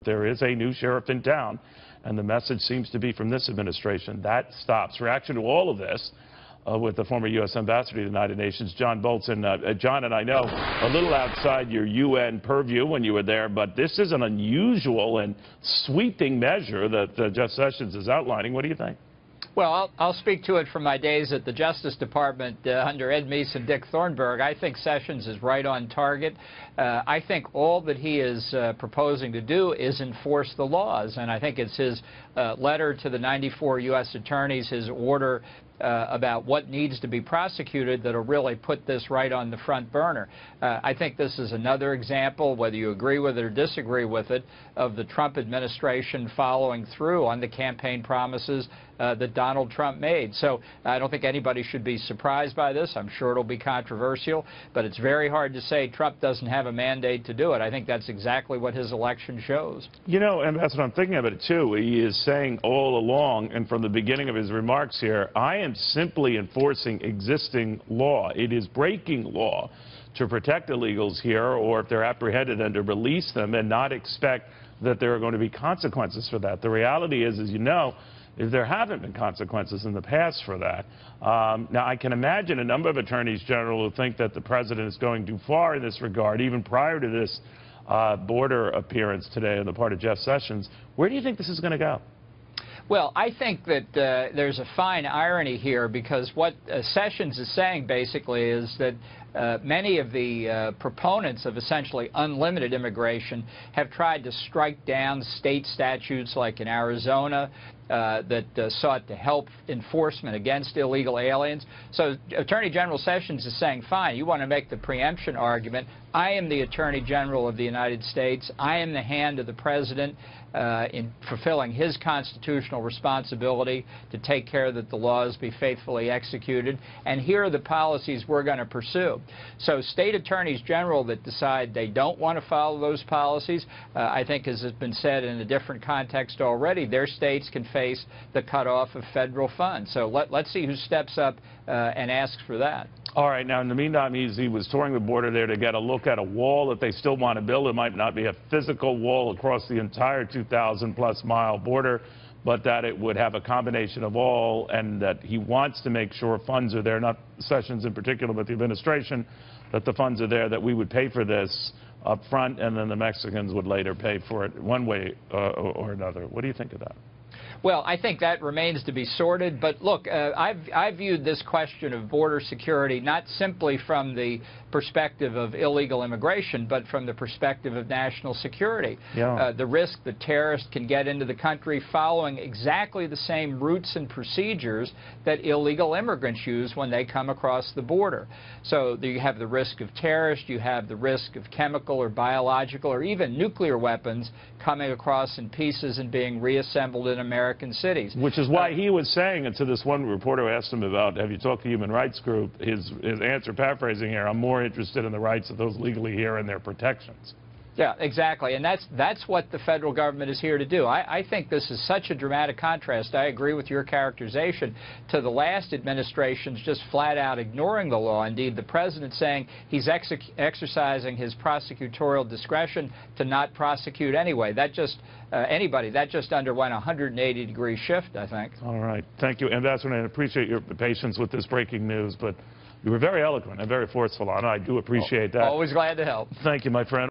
there is a new sheriff in town, and the message seems to be from this administration, that stops. Reaction to all of this with the former U.S. Ambassador to the United Nations, John Bolton. John, and I know a little outside your UN purview when you were there, but this is an unusual and sweeping measure that Jeff Sessions is outlining. What do you think? Well, I'll speak to it from my days at the Justice Department under Ed Meese and Dick Thornburgh. I think Sessions is right on target. I think all that he is proposing to do is enforce the laws, and I think it's his letter to the 94 U.S. attorneys, his order about what needs to be prosecuted that'll really put this right on the front burner. I think this is another example, whether you agree with it or disagree with it, of the Trump administration following through on the campaign promises that Donald Trump made. So I don't think anybody should be surprised by this. I'm sure it'll be controversial, but it's very hard to say Trump doesn't have a mandate to do it. I think that's exactly what his election shows. You know, Ambassador, I'm thinking about it too. He is saying all along, and from the beginning of his remarks here, I am simply enforcing existing law. It is breaking law to protect illegals here, or if they're apprehended, and to release them and not expect that there are going to be consequences for that. The reality is, as you know, is there haven't been consequences in the past for that. Now, I can imagine a number of attorneys general who think that the president is going too far in this regard, even prior to this border appearance today on the part of Jeff Sessions. Where do you think this is going to go? Well, I think that there's a fine irony here, because what Sessions is saying basically is that many of the proponents of essentially unlimited immigration have tried to strike down state statutes like in Arizona that sought to help enforcement against illegal aliens. So Attorney General Sessions is saying, fine, you want to make the preemption argument. I am the Attorney General of the United States. I am the hand of the President in fulfilling his constitutional responsibility to take care that the laws be faithfully executed. And here are the policies we're going to pursue. So state attorneys general that decide they don't want to follow those policies, I think, as has been said in a different context already, their states can face the cutoff of federal funds. So let's see who steps up and asks for that. All right. Now, in the meantime, he was touring the border there to get a look at a wall that they still want to build. It might not be a physical wall across the entire 2,000-plus mile border, but that it would have a combination of all, and that he wants to make sure funds are there, not Sessions in particular, but the administration, that the funds are there, that we would pay for this up front, and then the Mexicans would later pay for it one way or another. What do you think of that? Well, I think that remains to be sorted. But look, I've viewed this question of border security not simply from the perspective of illegal immigration, but from the perspective of national security. Yeah. The risk that terrorists can get into the country following exactly the same routes and procedures that illegal immigrants use when they come across the border. So you have the risk of terrorists, you have the risk of chemical or biological or even nuclear weapons coming across in pieces and being reassembled in American cities. Which is why he was saying, and to this one reporter who asked him about, have you talked to Human Rights Group, his answer, paraphrasing here, I'm more interested in the rights of those legally here and their protections. Yeah, exactly. And that's what the federal government is here to do. I think this is such a dramatic contrast. I agree with your characterization to the last administration's just flat out ignoring the law. Indeed, the president saying he's exercising his prosecutorial discretion to not prosecute anyway. That just anybody. That just underwent a 180-degree shift, I think. All right. Thank you, Ambassador. I appreciate your patience with this breaking news, but you were very eloquent and very forceful on it. I do appreciate that. Always glad to help. Thank you, my friend.